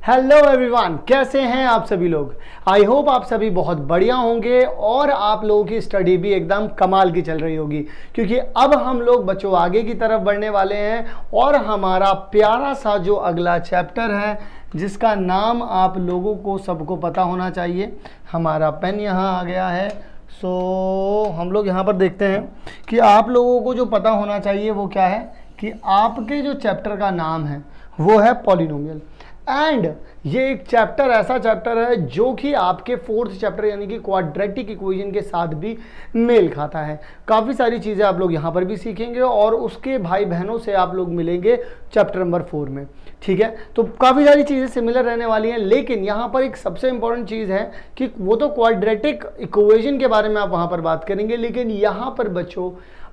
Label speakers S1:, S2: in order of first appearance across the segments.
S1: Hello everyone, कैसे हैं आप सभी लोग। आई होप आप सभी बहुत बढ़िया होंगे और आप लोगों की स्टडी भी एकदम कमाल की चल रही होगी, क्योंकि अब हम लोग बच्चों आगे की तरफ बढ़ने वाले हैं और हमारा प्यारा सा जो अगला चैप्टर है जिसका नाम आप लोगों को सबको पता होना चाहिए। हमारा पेन यहाँ आ गया है, सो हम लोग यहाँ पर देखते हैं कि आप लोगों को जो पता होना चाहिए वो क्या है कि आपके जो चैप्टर का नाम है वो है पॉलिनोमियल। एंड ये एक चैप्टर ऐसा चैप्टर है जो कि आपके फोर्थ चैप्टर यानी कि क्वाड्रेटिक इक्वेशन के साथ भी मेल खाता है। काफ़ी सारी चीज़ें आप लोग यहाँ पर भी सीखेंगे और उसके भाई बहनों से आप लोग मिलेंगे चैप्टर नंबर 4 में। ठीक है, तो काफ़ी सारी चीज़ें सिमिलर रहने वाली हैं, लेकिन यहाँ पर एक सबसे इंपॉर्टेंट चीज़ है कि वो तो क्वाड्रेटिक इक्वेशन के बारे में आप वहाँ पर बात करेंगे, लेकिन यहाँ पर बच्चों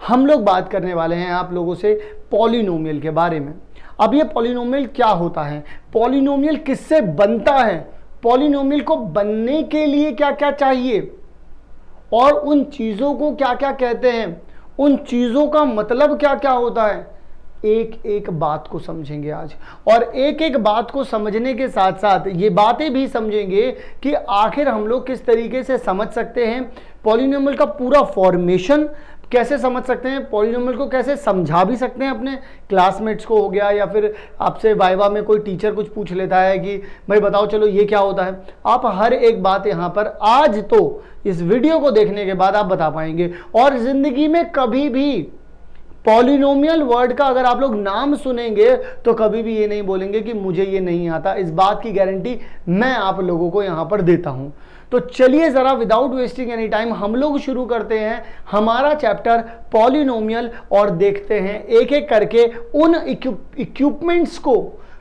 S1: हम लोग बात करने वाले हैं आप लोगों से पॉलिनोमियल के बारे में। अब ये पॉलिनोमियल क्या होता है, पॉलिनोमियल किससे बनता है, पॉलिनोमियल को बनने के लिए क्या क्या चाहिए और उन चीज़ों को क्या क्या कहते हैं, उन चीज़ों का मतलब क्या क्या होता है, एक एक बात को समझेंगे आज। और एक एक बात को समझने के साथ साथ ये बातें भी समझेंगे कि आखिर हम लोग किस तरीके से समझ सकते हैं पॉलिनोमियल का पूरा फॉर्मेशन, कैसे समझ सकते हैं पॉलिनोमियल को, कैसे समझा भी सकते हैं अपने क्लासमेट्स को हो गया, या फिर आपसे वाइवा में कोई टीचर कुछ पूछ लेता है कि भाई बताओ चलो ये क्या होता है। आप हर एक बात यहाँ पर आज तो इस वीडियो को देखने के बाद आप बता पाएंगे। और ज़िंदगी में कभी भी पॉलिनोमियल वर्ड का अगर आप लोग नाम सुनेंगे तो कभी भी ये नहीं बोलेंगे कि मुझे ये नहीं आता। इस बात की गारंटी मैं आप लोगों को यहाँ पर देता हूँ। तो चलिए ज़रा विदाउट वेस्टिंग एनी टाइम हम लोग शुरू करते हैं हमारा चैप्टर पॉलिनोमियल और देखते हैं एक एक करके उन इक्विपमेंट्स को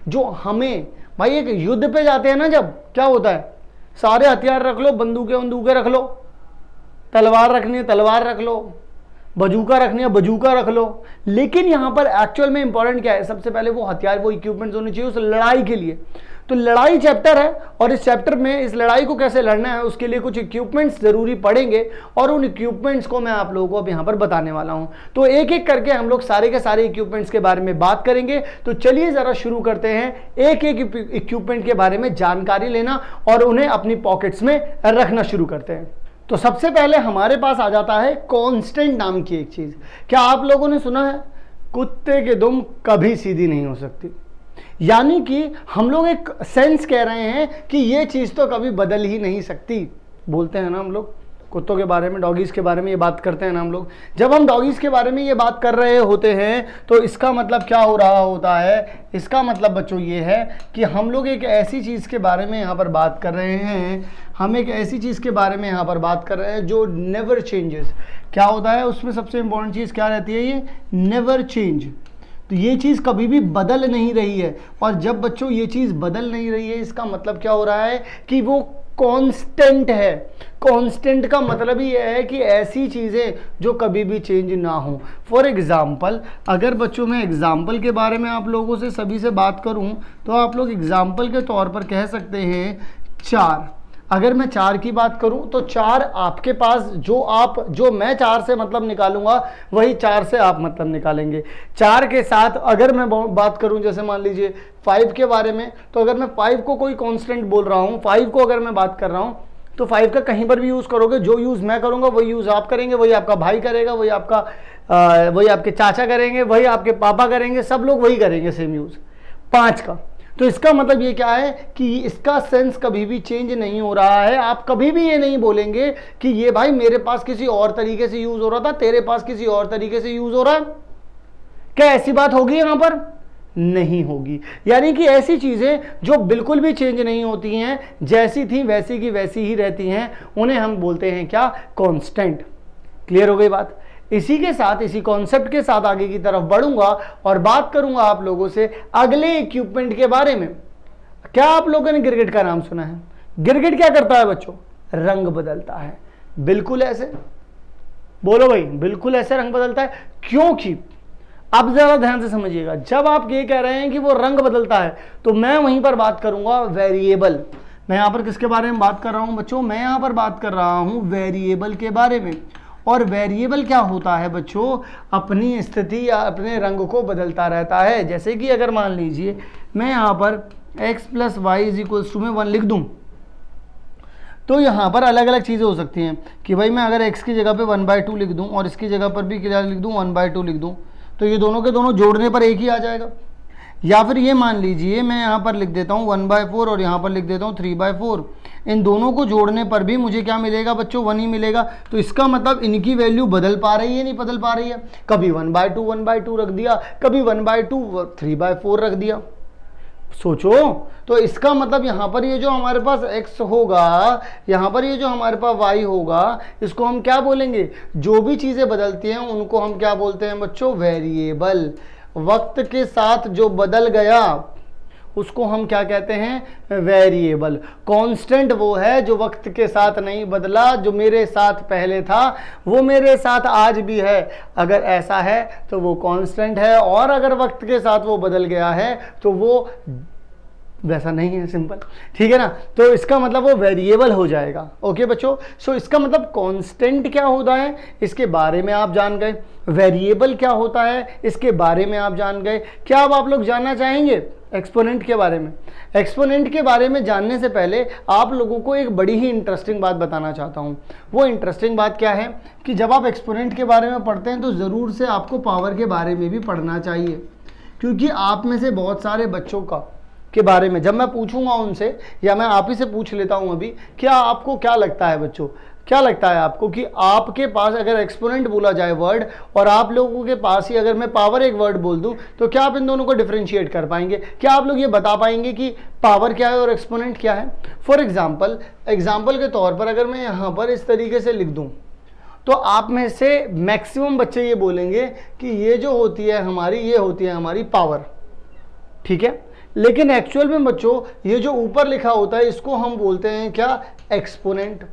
S1: जो हमें, भाई एक युद्ध पे जाते हैं ना, जब क्या होता है सारे हथियार रख लो, बंदूकें रख लो, तलवार रखनी है तलवार रख लो, बजूका रखनी है बजूका रख लो। लेकिन यहाँ पर एक्चुअल में इंपॉर्टेंट क्या है, सबसे पहले वो हथियार, वो इक्विपमेंट्स होने चाहिए उस लड़ाई के लिए। तो लड़ाई चैप्टर है और इस चैप्टर में इस लड़ाई को कैसे लड़ना है उसके लिए कुछ इक्विपमेंट्स जरूरी पड़ेंगे और उन इक्विपमेंट्स को मैं आप लोगों को अब यहाँ पर बताने वाला हूँ। तो एक एक करके हम लोग सारे के सारे इक्विपमेंट्स के बारे में बात करेंगे। तो चलिए ज़रा शुरू करते हैं एक एक इक्विपमेंट के बारे में जानकारी लेना और उन्हें अपनी पॉकेट्स में रखना शुरू करते हैं। तो सबसे पहले हमारे पास आ जाता है कांस्टेंट नाम की एक चीज़। क्या आप लोगों ने सुना है कुत्ते की दुम कभी सीधी नहीं हो सकती, यानी कि हम लोग एक सेंस कह रहे हैं कि ये चीज़ तो कभी बदल ही नहीं सकती। बोलते हैं ना हम लोग कुत्तों के बारे में, डॉगीज़ के बारे में ये बात करते हैं ना हम लोग। जब हम डॉगीज़ के बारे में ये बात कर रहे होते हैं तो इसका मतलब क्या हो रहा होता है, इसका मतलब बच्चों ये है कि हम लोग एक ऐसी चीज़ के बारे में यहाँ पर बात कर रहे हैं, हम एक ऐसी चीज़ के बारे में यहाँ पर बात कर रहे हैं जो नेवर चेंजेस। क्या होता है उसमें सबसे इंपॉर्टेंट चीज़ क्या रहती है, ये नेवर चेंज। तो ये चीज़ कभी भी बदल नहीं रही है। और जब बच्चों ये चीज़ बदल नहीं रही है इसका मतलब क्या हो रहा है कि वो कांस्टेंट है। कांस्टेंट का मतलब ही है कि ऐसी चीज़ें जो कभी भी चेंज ना हो। फॉर एग्ज़ाम्पल, अगर बच्चों मैं एग्ज़ाम्पल के बारे में आप लोगों से सभी से बात करूं तो आप लोग एग्ज़ाम्पल के तौर पर कह सकते हैं 4। अगर मैं 4 की बात करूं तो 4 आपके पास जो मैं 4 से मतलब निकालूंगा वही 4 से आप मतलब निकालेंगे। 4 के साथ अगर मैं बात करूं जैसे मान लीजिए 5 के बारे में, तो अगर मैं 5 को कोई कांस्टेंट बोल रहा हूं, 5 को अगर मैं बात कर रहा हूं तो 5 का कहीं पर भी यूज़ करोगे, जो यूज़ मैं करूँगा वही यूज़ आप करेंगे, वही आपका भाई करेगा, वही आपके चाचा करेंगे, वही आपके पापा करेंगे, सब लोग वही करेंगे सेम यूज़ 5 का। तो इसका मतलब ये क्या है कि इसका सेंस कभी भी चेंज नहीं हो रहा है। आप कभी भी ये नहीं बोलेंगे कि ये भाई मेरे पास किसी और तरीके से यूज़ हो रहा था, तेरे पास किसी और तरीके से यूज़ हो रहा है। क्या ऐसी बात होगी यहाँ पर? नहीं होगी। यानी कि ऐसी चीज़ें जो बिल्कुल भी चेंज नहीं होती हैं, जैसी थी वैसी की वैसी ही रहती हैं, उन्हें हम बोलते हैं क्या, कांस्टेंट। क्लियर हो गई बात। इसी के साथ, इसी कॉन्सेप्ट के साथ आगे की तरफ बढ़ूंगा और बात करूंगा आप लोगों से अगले इक्विपमेंट के बारे में। क्या आप लोगों ने गिरगिट का नाम सुना है? गिरगिट क्या करता है बच्चों? रंग बदलता है। बिल्कुल ऐसे बोलो भाई, बिल्कुल ऐसे रंग बदलता है। क्योंकि अब जरा ध्यान से समझिएगा, जब आप ये कह रहे हैं कि वो रंग बदलता है तो मैं वहीं पर बात करूंगा वेरिएबल। मैं यहां पर किसके बारे में बात कर रहा हूं बच्चों? मैं यहां पर बात कर रहा हूं वेरिएबल के बारे में। और वेरिएबल क्या होता है बच्चों? अपनी स्थिति या अपने रंग को बदलता रहता है। जैसे कि अगर मान लीजिए मैं यहाँ पर x plus Y is equals to में 1 लिख दूं, तो यहाँ पर अलग अलग चीज़ें हो सकती हैं कि भाई मैं अगर x की जगह पे 1/2 लिख दूं और इसकी जगह पर भी क्या लिख दूं 1/2 लिख दूं, तो ये दोनों के दोनों जोड़ने पर एक ही आ जाएगा। या फिर ये मान लीजिए मैं यहाँ पर लिख देता हूँ 1/4 और यहाँ पर लिख देता हूँ 3/4, इन दोनों को जोड़ने पर भी मुझे क्या मिलेगा बच्चों 1 ही मिलेगा। तो इसका मतलब इनकी वैल्यू बदल पा रही है नहीं बदल पा रही है, कभी 1/2 रख दिया, कभी 1/2 3/4 रख दिया। सोचो, तो इसका मतलब यहाँ पर ये जो हमारे पास x होगा, यहाँ पर ये जो हमारे पास y होगा, इसको हम क्या बोलेंगे, जो भी चीज़ें बदलती हैं उनको हम क्या बोलते हैं बच्चों, वेरिएबल। वक्त के साथ जो बदल गया उसको हम क्या कहते हैं, वेरिएबल। कांस्टेंट वो है जो वक्त के साथ नहीं बदला, जो मेरे साथ पहले था वो मेरे साथ आज भी है। अगर ऐसा है तो वो कांस्टेंट है, और अगर वक्त के साथ वो बदल गया है तो वो वैसा नहीं है, सिंपल, ठीक है ना। तो इसका मतलब वो वेरिएबल हो जाएगा। ओके बच्चों, सो इसका मतलब कांस्टेंट क्या होता है इसके बारे में आप जान गए, वेरिएबल क्या होता है इसके बारे में आप जान गए। क्या अब आप लोग जानना चाहेंगे एक्सपोनेंट के बारे में? एक्सपोनेंट के बारे में जानने से पहले आप लोगों को एक बड़ी ही इंटरेस्टिंग बात बताना चाहता हूँ। वो इंटरेस्टिंग बात क्या है कि जब आप एक्सपोनेंट के बारे में पढ़ते हैं तो ज़रूर से आपको पावर के बारे में भी पढ़ना चाहिए, क्योंकि आप में से बहुत सारे बच्चों के बारे में जब मैं पूछूंगा उनसे, या मैं आप ही से पूछ लेता हूं अभी, क्या आपको क्या लगता है बच्चों, क्या लगता है आपको कि आपके पास अगर एक्सपोनेंट बोला जाए वर्ड, और आप लोगों के पास ही अगर मैं पावर एक वर्ड बोल दूं, तो क्या आप इन दोनों को डिफरेंशिएट कर पाएंगे? क्या आप लोग ये बता पाएंगे कि पावर क्या है और एक्सपोनेंट क्या है? फॉर एग्जाम्पल के तौर पर अगर मैं यहाँ पर इस तरीके से लिख दूँ, तो आप में से मैक्सिमम बच्चे ये बोलेंगे कि ये जो होती है हमारी, ये होती है हमारी पावर, ठीक है। लेकिन एक्चुअल में बच्चों ये जो ऊपर लिखा होता है इसको हम बोलते हैं क्या, एक्सपोनेंट।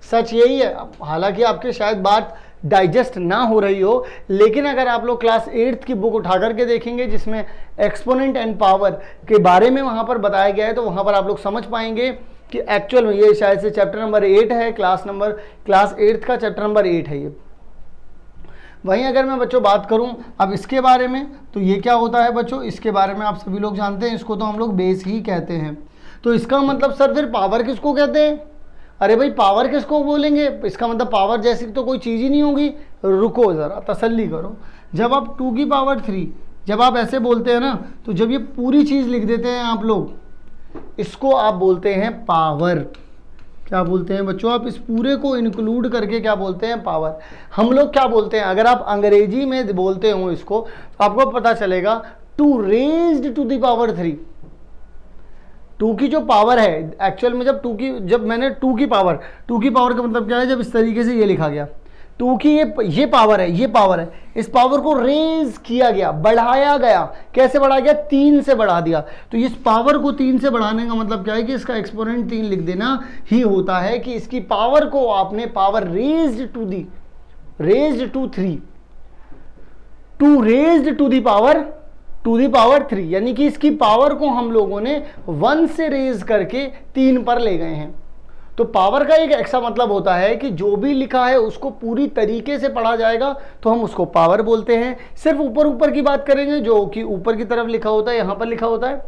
S1: सच यही है, हालांकि आपके शायद बात डाइजेस्ट ना हो रही हो, लेकिन अगर आप लोग क्लास 8th की बुक उठा करके देखेंगे जिसमें एक्सपोनेंट एंड पावर के बारे में वहां पर बताया गया है, तो वहां पर आप लोग समझ पाएंगे कि एक्चुअल में ये शायद से चैप्टर नंबर 8 है, क्लास 8th का चैप्टर नंबर 8 है ये। वहीं अगर मैं बच्चों बात करूं अब इसके बारे में, तो ये क्या होता है बच्चों, इसके बारे में आप सभी लोग जानते हैं, इसको तो हम लोग बेस ही कहते हैं। तो इसका मतलब सर फिर पावर किसको कहते हैं? अरे भाई पावर किसको बोलेंगे? इसका मतलब पावर जैसी तो कोई चीज़ ही नहीं होगी। रुको ज़रा, तसल्ली करो। जब आप 2 की पावर 3 जब आप ऐसे बोलते हैं ना, तो जब ये पूरी चीज़ लिख देते हैं आप लोग, इसको आप बोलते हैं पावर। क्या बोलते हैं बच्चों? आप इस पूरे को इंक्लूड करके क्या बोलते हैं, पावर। हम लोग क्या बोलते हैं, अगर आप अंग्रेजी में बोलते हो इसको, तो आपको पता चलेगा 2 रेज्ड टू द पावर 3। 2 की जो पावर है एक्चुअल में, जब मैंने 2 की पावर का मतलब क्या है, जब इस तरीके से ये लिखा गया 2 की ये पावर है, ये पावर है, इस पावर को रेज किया गया, बढ़ाया गया। कैसे बढ़ाया गया? 3 से बढ़ा दिया। तो इस पावर को 3 से बढ़ाने का मतलब क्या है कि इसका एक्सपोनेंट 3 लिख देना ही होता है कि इसकी पावर को आपने power raised to 3, 2 raised to the power 3, यानी कि इसकी पावर को हम लोगों ने 1 से रेज करके 3 पर ले गए हैं। तो पावर का एक ऐसा मतलब होता है कि जो भी लिखा है उसको पूरी तरीके से पढ़ा जाएगा तो हम उसको पावर बोलते हैं। सिर्फ ऊपर की बात करेंगे, जो कि ऊपर की तरफ लिखा होता है, यहाँ पर लिखा होता है,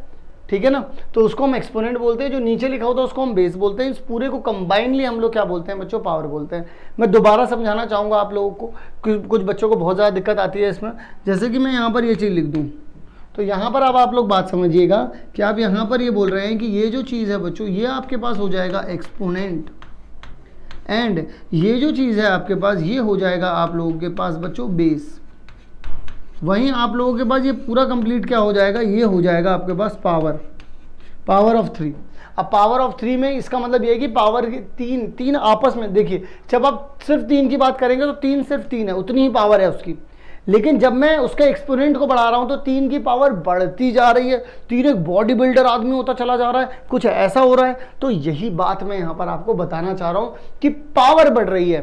S1: ठीक है ना, तो उसको हम एक्सपोनेंट बोलते हैं। जो नीचे लिखा होता है उसको हम बेस बोलते हैं। इस पूरे को कंबाइनली हम लोग क्या बोलते हैं बच्चों, पावर बोलते हैं। मैं दोबारा समझाना चाहूँगा आप लोगों को, कुछ बच्चों को बहुत ज़्यादा दिक्कत आती है इसमें। जैसे कि मैं यहाँ पर ये चीज़ लिख दूँ, तो यहाँ पर अब आप लोग बात समझिएगा कि आप यहाँ पर ये बोल रहे हैं कि ये जो चीज़ है बच्चों, ये आपके पास हो जाएगा एक्सपोनेंट, एंड ये जो चीज़ है आपके पास, ये हो जाएगा आप लोगों के पास बच्चों बेस। वहीं आप लोगों के पास ये पूरा कंप्लीट क्या हो जाएगा, ये हो जाएगा आपके पास पावर ऑफ 3। अब पावर ऑफ 3 में इसका मतलब ये है कि पावर तीन आपस में, देखिए जब आप सिर्फ 3 की बात करेंगे तो 3 सिर्फ 3 है, उतनी ही पावर है उसकी। लेकिन जब मैं उसके एक्सपोनेंट को बढ़ा रहा हूं तो 3 की पावर बढ़ती जा रही है। 3 एक बॉडी बिल्डर आदमी होता चला जा रहा है, कुछ ऐसा हो रहा है। तो यही बात मैं यहां पर आपको बताना चाह रहा हूं कि पावर बढ़ रही है।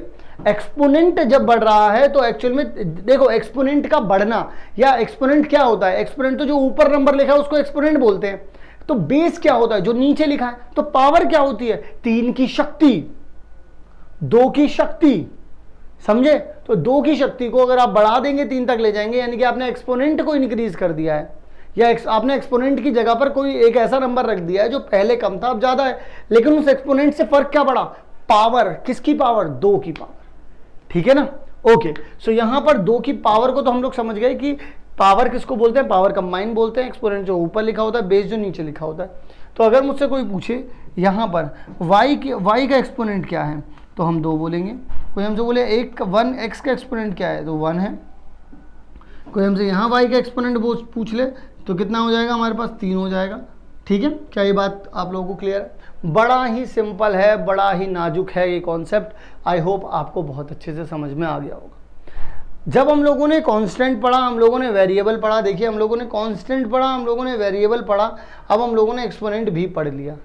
S1: एक्सपोनेंट जब बढ़ रहा है तो एक्चुअल में देखो, एक्सपोनेंट का बढ़ना, या एक्सपोनेंट क्या होता है, एक्सपोनेंट तो जो ऊपर नंबर लिखा है उसको एक्सपोनेंट बोलते हैं। तो बेस क्या होता है, जो नीचे लिखा है। तो पावर क्या होती है, 3 की शक्ति, 2 की शक्ति, समझे? तो 2 की शक्ति को अगर आप बढ़ा देंगे 3 तक ले जाएंगे, यानी कि आपने एक्सपोनेंट को इंक्रीज कर दिया है। या आपने एक्सपोनेंट की जगह पर कोई एक ऐसा नंबर रख दिया है जो पहले कम था अब ज़्यादा है, लेकिन उस एक्सपोनेंट से फर्क क्या पड़ा, पावर, किसकी पावर, 2 की पावर, ठीक है ना। ओके, सो यहां पर 2 की पावर को तो हम लोग समझ गए कि पावर किसको बोलते हैं, पावर कंबाइन बोलते हैं, एक्सपोनेंट जो ऊपर लिखा होता है, बेस जो नीचे लिखा होता है। तो अगर मुझसे कोई पूछे यहाँ पर y का एक्सपोनेंट क्या है, तो हम 2 बोलेंगे। कोई हमसे बोले 1x का एक्सपोनेंट क्या है, तो 1 है। कोई हमसे यहाँ y का एक्सपोनेंट पूछ ले तो कितना हो जाएगा, हमारे पास 3 हो जाएगा। ठीक है, क्या ये बात आप लोगों को क्लियर है? बड़ा ही सिंपल है, बड़ा ही नाजुक है ये कॉन्सेप्ट। आई होप आपको बहुत अच्छे से समझ में आ गया होगा। जब हम लोगों ने कांस्टेंट पढ़ा, हम लोगों ने वेरिएबल पढ़ा, देखिए हम लोगों ने कांस्टेंट पढ़ा, हम लोगों ने वेरिएबल पढ़ा, अब हम लोगों ने एक्सपोनेंट भी पढ़ लिया।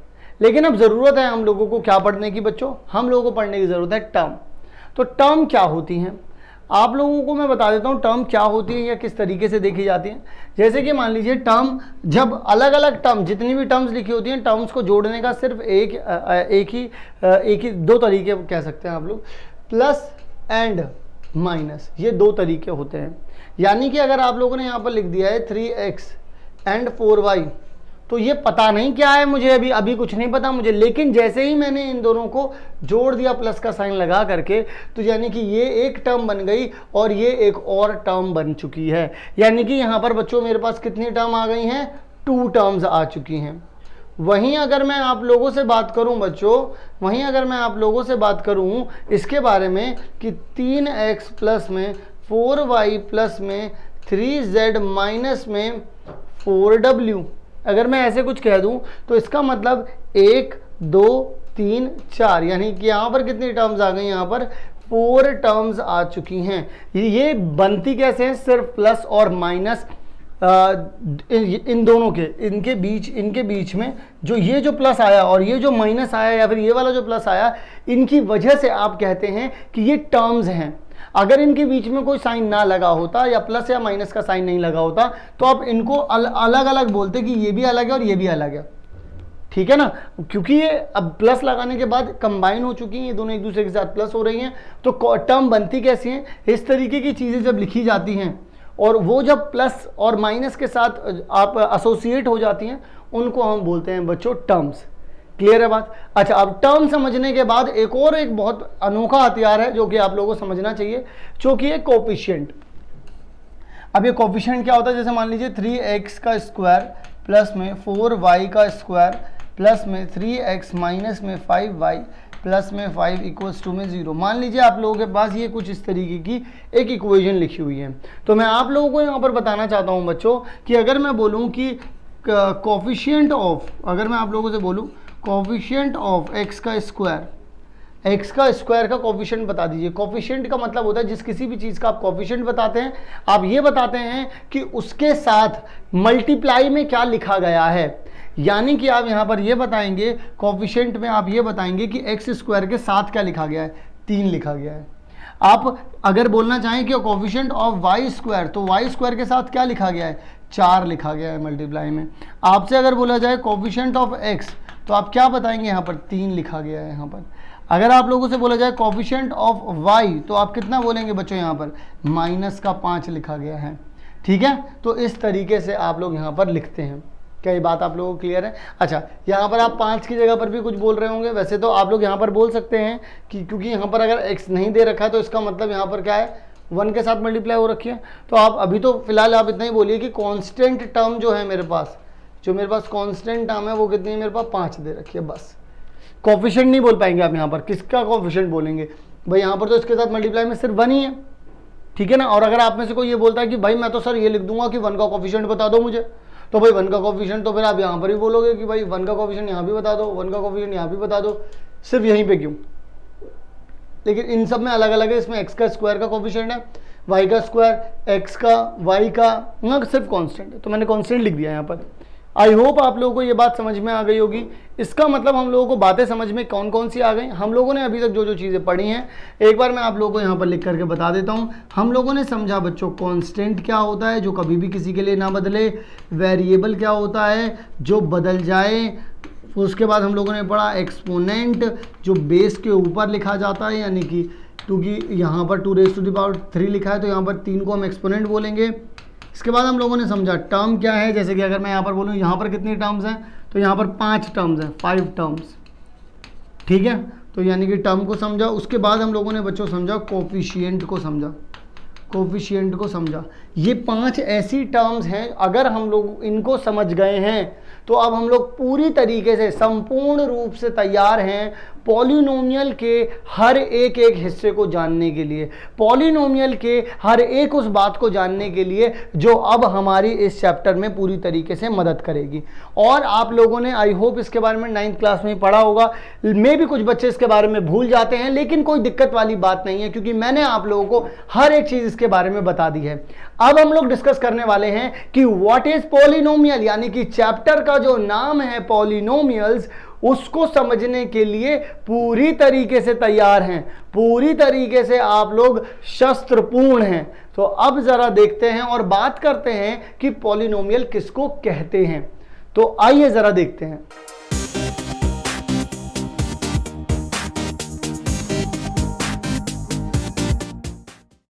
S1: लेकिन अब ज़रूरत है हम लोगों को क्या पढ़ने की बच्चों, हम लोगों को पढ़ने की ज़रूरत है टर्म। तो टर्म क्या होती हैं, आप लोगों को मैं बता देता हूँ टर्म क्या होती है या किस तरीके से देखी जाती है। जैसे कि मान लीजिए टर्म, जब अलग अलग टर्म, जितनी भी टर्म्स लिखी होती हैं, टर्म्स को जोड़ने का सिर्फ एक ही 2 तरीके कह सकते हैं आप लोग, प्लस एंड माइनस, ये 2 तरीके होते हैं। यानी कि अगर आप लोगों ने यहाँ पर लिख दिया है 3x एंड 4y, तो ये पता नहीं क्या है मुझे, अभी कुछ नहीं पता मुझे, लेकिन जैसे ही मैंने इन दोनों को जोड़ दिया प्लस का साइन लगा करके, तो यानी कि ये एक टर्म बन गई और ये एक और टर्म बन चुकी है। यानी कि यहाँ पर बच्चों मेरे पास कितनी टर्म आ गई हैं, 2 टर्म्स आ चुकी हैं। वहीं अगर मैं आप लोगों से बात करूं बच्चों, वहीं अगर मैं आप लोगों से बात करूं इसके बारे में कि 3x प्लस में 4y प्लस में 3z माइनस में 4w, अगर मैं ऐसे कुछ कह दूं तो इसका मतलब 1 2 3 4, यानी कि यहाँ पर कितनी टर्म्स आ गई, यहाँ पर 4 टर्म्स आ चुकी हैं। ये बनती कैसे हैं, सिर्फ प्लस और माइनस इन दोनों के, इनके बीच में जो ये जो प्लस आया और ये जो माइनस आया या फिर ये वाला जो प्लस आया, इनकी वजह से आप कहते हैं कि ये टर्म्स हैं। अगर इनके बीच में कोई साइन ना लगा होता या प्लस या माइनस का साइन नहीं लगा होता तो आप इनको अलग अलग बोलते कि ये भी अलग है और ये भी अलग है, ठीक है ना। क्योंकि ये अब प्लस लगाने के बाद कंबाइन हो चुकी हैं, ये दोनों एक दूसरे के साथ प्लस हो रही हैं, तो टर्म बनती कैसी हैं, इस तरीके की चीज़ें जब लिखी जाती हैं और वो जब प्लस और माइनस के साथ आप एसोसिएट हो जाती हैं, उनको हम बोलते हैं बच्चों टर्म्स। क्लियर है बात? अच्छा, अब टर्म समझने के बाद एक बहुत अनोखा हथियार है जो कि आप लोगों को समझना चाहिए, जो कि है कोफिशिएंट। अब ये कोफिशिएंट क्या होता है, जैसे मान लीजिए 3x का स्क्वायर प्लस में 4y का स्क्वायर प्लस में 3x माइनस में 5y प्लस में 5 इक्वल्स टू में 0। मान लीजिए आप लोगों के पास ये कुछ इस तरीके की एक इक्वेशन लिखी हुई है। तो मैं आप लोगों को यहाँ पर बताना चाहता हूँ बच्चों कि अगर मैं बोलूँ कि कोफिशिएंट ऑफ, अगर मैं आप लोगों से बोलूँ कोफिशिएंट ऑफ x का स्क्वायर का कोफिशिएंट बता दीजिए। कोफिशिएंट का मतलब होता है जिस किसी भी चीज़ का आप कोफिशिएंट बताते हैं, आप ये बताते हैं कि उसके साथ मल्टीप्लाई में क्या लिखा गया है। यानी कि आप यहाँ पर ये बताएंगे, कोफिशिएंट में आप ये बताएंगे कि एक्स स्क्वायर के साथ क्या लिखा गया है, 3 लिखा गया है। आप अगर बोलना चाहें कि कोफिशिएंट ऑफ वाई स्क्वायर, तो वाई स्क्वायर के साथ क्या लिखा गया है, 4 लिखा गया है मल्टीप्लाई में। आपसे अगर बोला जाए कोफिशिएंट ऑफ एक्स, तो आप क्या बताएंगे, यहाँ पर 3 लिखा गया है यहाँ पर। अगर आप लोगों से बोला जाए कोफिशिएंट ऑफ वाई, तो आप कितना बोलेंगे बच्चों, यहाँ पर -5 लिखा गया है। ठीक है, तो इस तरीके से आप लोग यहाँ पर लिखते हैं। क्या ये बात आप लोगों को क्लियर है? अच्छा, यहाँ पर आप 5 की जगह पर भी कुछ बोल रहे होंगे। वैसे तो आप लोग यहाँ पर बोल सकते हैं कि क्योंकि यहाँ पर अगर x नहीं दे रखा है तो इसका मतलब यहाँ पर क्या है, 1 के साथ मल्टीप्लाई हो रखी है। तो आप अभी तो फिलहाल आप इतना ही बोलिए कि कांस्टेंट टर्म जो है मेरे पास, जो मेरे पास कांस्टेंट टर्म है वो कितनी है, मेरे पास 5 दे रखी है बस। कोफिशिएंट नहीं बोल पाएंगे आप यहाँ पर, किसका कोफिशिएंट बोलेंगे भाई, यहाँ पर तो इसके साथ मल्टीप्लाई में सिर्फ 1 ही है, ठीक है ना। और अगर आप में से कोई ये बोलता है कि भाई मैं तो सर ये लिख दूंगा कि 1 का कोफिशिएंट बता दो मुझे, तो भाई 1 का कोफिशिएंट तो फिर आप यहाँ पर भी बोलोगे कि भाई 1 का कोफिशिएंट यहाँ भी बता दो, 1 का कोफिशिएंट यहाँ भी बता दो, सिर्फ यहीं पे क्यों? लेकिन इन सब में अलग अलग है। इसमें x का स्क्वायर का कोफिशिएंट है, y का स्क्वायर, x का, y का, यहाँ सिर्फ कांस्टेंट है, तो मैंने कांस्टेंट लिख दिया यहाँ पर। आई होप आप लोगों को ये बात समझ में आ गई होगी। इसका मतलब हम लोगों को बातें समझ में कौन कौन सी आ गई, हम लोगों ने अभी तक जो जो चीज़ें पढ़ी हैं एक बार मैं आप लोगों को यहाँ पर लिख करके बता देता हूँ। हम लोगों ने समझा बच्चों कांस्टेंट क्या होता है जो कभी भी किसी के लिए ना बदले, वेरिएबल क्या होता है जो बदल जाए, उसके बाद हम लोगों ने पढ़ा एक्सपोनेंट जो बेस के ऊपर लिखा जाता है, यानी कि क्योंकि यहाँ पर 2 raised to the power 3 लिखा है तो यहाँ पर 3 को हम एक्सपोनेंट बोलेंगे। इसके बाद हम लोगों ने समझा टर्म क्या है, जैसे कि अगर मैं यहाँ पर बोलूँ यहाँ पर कितनी टर्म्स हैं, तो यहाँ पर 5 टर्म्स हैं, 5 टर्म्स, ठीक है। तो यानी कि टर्म को समझा। उसके बाद हम लोगों ने बच्चों समझा कोफिशिएंट को समझा, कोफिशिएंट को समझा। ये 5 ऐसी टर्म्स हैं, अगर हम लोग इनको समझ गए हैं तो अब हम लोग पूरी तरीके से संपूर्ण रूप से तैयार हैं पॉलिनोमियल के हर एक हिस्से को जानने के लिए, पॉलिनोमियल के हर एक उस बात को जानने के लिए जो अब हमारी इस चैप्टर में पूरी तरीके से मदद करेगी। और आप लोगों ने आई होप इसके बारे में 9th क्लास में ही पढ़ा होगा, मे भी कुछ बच्चे इसके बारे में भूल जाते हैं, लेकिन कोई दिक्कत वाली बात नहीं है क्योंकि मैंने आप लोगों को हर एक चीज इसके बारे में बता दी है। अब हम लोग डिस्कस करने वाले हैं कि व्हाट इज पॉलिनोमियल, यानी कि चैप्टर का जो नाम है पॉलिनोमियल्स, उसको समझने के लिए पूरी तरीके से तैयार हैं, पूरी तरीके से आप लोग शस्त्रपूर्ण हैं। तो अब जरा देखते हैं और बात करते हैं कि पॉलिनोमियल किसको कहते हैं। तो आइए जरा देखते हैं।